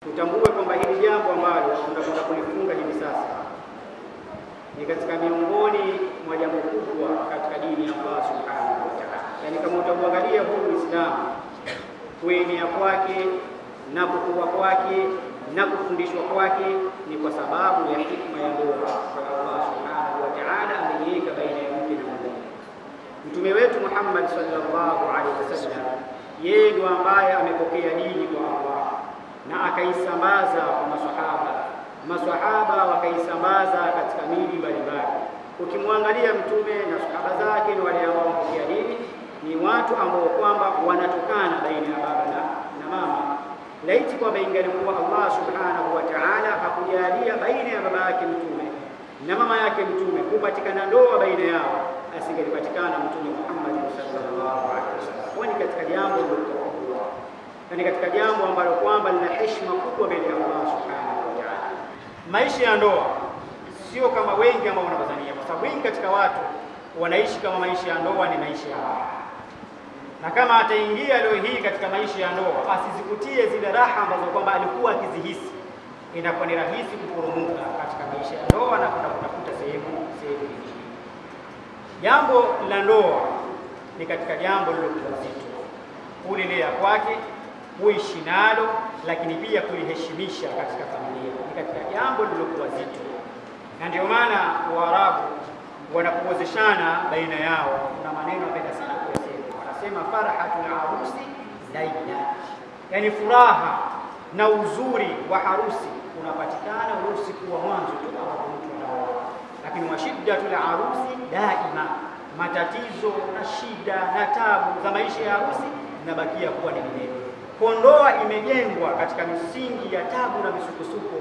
Tutambue kwamba hili jambo ambalo tunakwenda kulifunga hivi sasa ni katika miongoni mwa jambo kubwa katika dini ya Allah Subhanahu wa Ta'ala. Yaani kama utaangalia huu Uislamu kuenea kwake na kukua kwake na kufundishwa kwake ni kwa sababu ya hikma ya ndoa kwa Allah Subhanahu wa Ta'ala ameiweka baina ya mke na mume. Mtume wetu Muhammad sallallahu alaihi wasallam yeye ndiye ambaye amepokea dini kwa Allah na akaisambaza kwa maswahaba wakaisambaza katika miji mbalimbali. Ukimwangalia mtume na sahaba zake na wale ambao wamepokea dini ni watu ambao kwamba wanatokana baina ya baba na mama. Laiti kwamba ingalikuwa Allah Subhanahu wa Ta'ala hakujalia baina ya baba yake mtume na mama yake mtume kupatikana ndoa baina yao, asingelipatikana mtume Muhammad sallallahu alaihi wasallam. Kwani katika jambo kubwa, yani katika jambo ambalo kwamba lina heshima kubwa mbele ya Allah Subhanahu wa Ta'ala. Maisha ya ndoa sio kama wengi ambao wanadhania, kwa sababu wengi katika watu wanaishi kama maisha ya ndoa ni maisha ya raha. Na kama ataingia leo hii katika maisha ya ndoa asizikutie zile raha ambazo kwamba alikuwa akizihisi, inakuwa ni rahisi kuporomoka katika maisha ya ndoa na kutafuta sehemu nyingine. Jambo la ndoa ni katika jambo lilokuwa zito, kulelea kwake, kuishi nalo, lakini pia kuliheshimisha katika familia ni katika jambo lilokuwa zito. Na ndio maana Waarabu wanapozeshana baina yao kuna maneno yapenda sana kusema, wanasema farhatul arusi laila, yani furaha na uzuri wa harusi unapatikana usiku wa mwanzo tu ambapo mtu anaoa, lakini washiddatul arusi daima, matatizo na shida na tabu za maisha ya harusi zinabakia kuwa ni milele. Ndoa imejengwa katika misingi ya tabu na misukosuko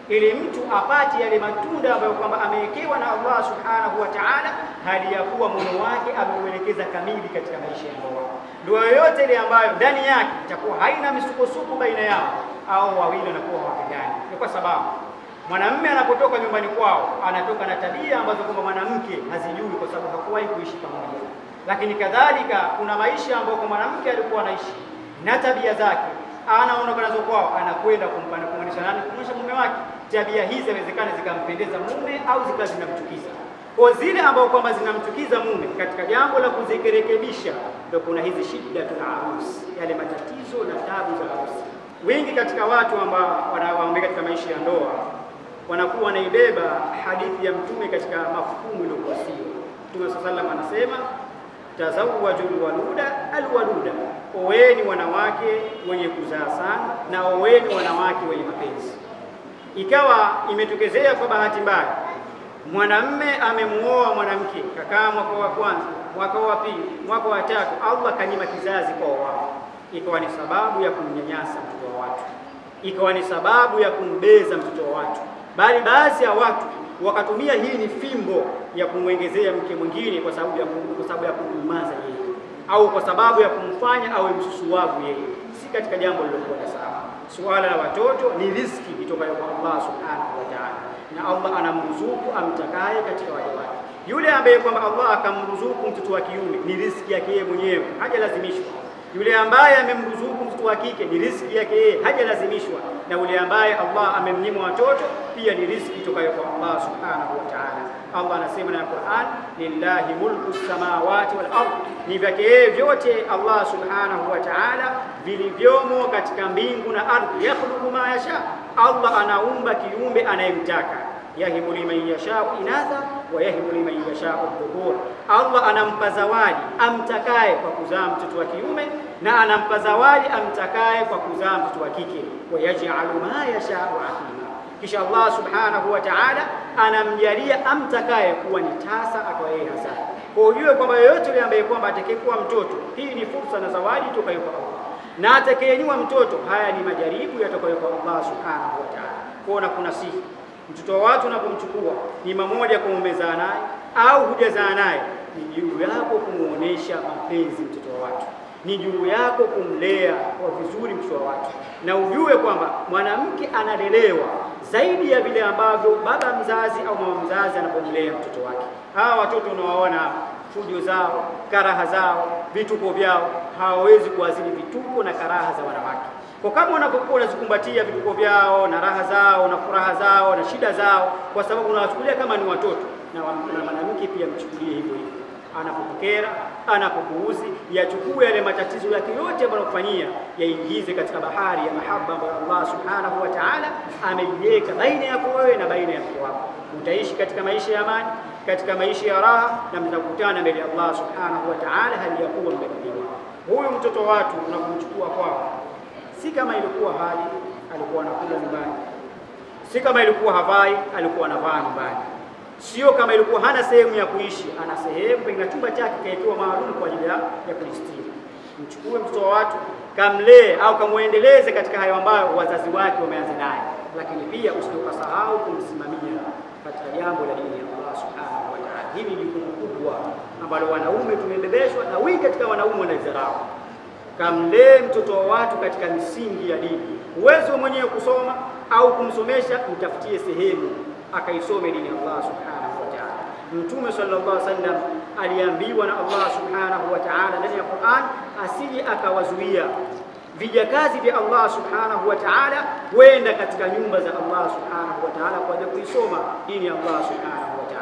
ili mtu apate yale matunda ambayo kwamba amewekewa na Allah Subhanahu wa Ta'ala, hali ya kuwa moyo wake ameuelekeza kamili katika maisha ya ndoa. Ndoa yoyote ile ambayo ndani yake itakuwa haina misukosuko baina yao au wawili wanakuwa wapendani, ni kwa sababu mwanamume anapotoka nyumbani kwao anatoka na tabia ambazo kwamba mwanamke hazijui, kwa sababu hakuwahi kuishi pamoja. Lakini kadhalika kuna maisha ambayo kwa mwanamke alikuwa anaishi na tabia zake, anaondoka nazo kwao, anakwenda kumaanisha nani? Kumaanisha mume wake. Tabia hizi inawezekana zikampendeza mume au zikawa zinamchukiza. Kwa zile ambao kwamba zinamchukiza mume, katika jambo la kuzirekebisha ndio kuna hizi shiddatul arus, yale matatizo na tabu za harusi. Wengi katika watu ambao wanaoambia katika maisha ya ndoa wanakuwa wanaibeba hadithi ya mtume katika mafuhumu iliyokuwa sio. Mtume sallallahu anasema tazawwajul waluda alwaluda, oweni wanawake wenye kuzaa sana na oweni wanawake wenye mapenzi. Ikawa imetokezea kwa bahati mbaya mwanamume amemuoa mwanamke, kakaa mwaka wa kwanza, mwaka wa pili, mwaka wa tatu, Allah kanyima kizazi kwa wao, ikawa ni sababu ya kumnyanyasa mtoto wa watu, ikawa ni sababu ya kumbeza mtoto wa watu, bali baadhi ya watu wakatumia hii ni fimbo ya kumwongezea mke mwingine kwa sababu ya kumumaza yeye au kwa sababu ya kumfanya awe msusuwavu yeye. Si katika jambo lilokuwa sawa. Suala la watoto ni riziki kutoka kwa Allah Subhanahu wa Ta'ala, na Allah anamruzuku amtakaye katika waja wake. Yule ambaye kwamba Allah akamruzuku mtoto wa kiume ni riziki yake yeye mwenyewe, hajalazimishwa. Yule ambaye amemruzuku mtoto wa kike ni riziki yake yeye, hajalazimishwa. Na yule ambaye Allah amemnyima watoto pia ni riziki kutoka kwa Allah Subhanahu wa Ta'ala. Allah anasema na Qur'an, lillahi mulku samawati wal ardh, ni vyake yeye vyote Allah Subhanahu wa Ta'ala vilivyomo katika mbingu na ardhi. Yakhluqu ma yasha, Allah anaumba kiumbe anayemtaka. Yahibu liman yashau inatha wa yahibu liman yashau dhukur, Allah anampa zawadi amtakaye kwa kuzaa mtoto wa kiume na anampa zawadi amtakaye kwa kuzaa mtoto wa kike. Wa yaj'alu ma yashau aqima, kisha Allah Subhanahu wa Ta'ala anamjalia amtakaye kuwa ni tasa akawa yeye hasa. Kwa hiyo kwamba yoyote yule ambaye kwamba atakayekuwa mtoto, hii ni fursa na zawadi kutoka kwa Allah, na atakayenyua mtoto, haya ni majaribu yatokayo kwa Allah Subhanahu wa Ta'ala. Kwa kuna sifa mtoto wa watu unapomchukua ni mmoja kumzaa naye au hujazaa naye, ni juu yako kumuonesha mapenzi mtoto wa watu, ni juu yako kumlea kwa vizuri mtoto wa watu, na ujue kwamba mwanamke analelewa zaidi ya vile ambavyo baba mzazi au mama mzazi anapomlea mtoto wake. Hawa watoto unawaona fujo zao, karaha zao, vituko vyao, hawawezi kuazili vituko na karaha za wanawake. Kwa kama unapokuwa unazikumbatia vituko vyao na raha zao na furaha zao na shida zao, kwa sababu unawachukulia kama ni watoto, na mwanamke pia mchukulie hivyo hivyo. Anapokukera, anapokuuzi, yachukue yale matatizo yake yote ambayo anakufanyia, yaingize katika bahari ya mahaba ambayo Allah subhanahu wa ta'ala ameiweka baina yako wewe na baina ya mke wako. Utaishi katika maisha ya amani, katika maisha ya raha, na mtakutana mbele ya Allah subhanahu wa ta'ala hali ya kuwa mmeridhika. Huyu mtoto watu unakumchukua kwao, si kama ilikuwa hali alikuwa anakula nyumbani, si kama ilikuwa havai alikuwa anavaa nyumbani, sio kama ilikuwa hana sehemu ya kuishi, ana sehemu kwenye chumba chake kaekiwa maalum kwa ajili ya kujistiri. Mchukue mtoto wa watu, kamlee au kamuendeleze katika hayo ambayo wazazi wake wameanza naye, lakini pia usikasahau kumsimamia katika jambo la dini ya Allah subhanahu wa ta'ala. Hili ni jukumu kubwa ambalo wanaume tumebebeshwa, na wengi katika wanaume wanadharau. Kamlee mtoto wa watu katika misingi ya dini. Uwezo mwenyewe kusoma au kumsomesha, mtafutie sehemu akaisome dini ya Allah subhanahu wa ta'ala. Mtume sallallahu alaihi wasallam aliambiwa na Allah subhanahu wa ta'ala ndani ya Qur'an asije akawazuia vijakazi vya Allah subhanahu wa ta'ala kwenda katika nyumba za Allah subhanahu wa ta'ala kwa ajili ya kuisoma dini ya Allah subhanahu wa ta'ala.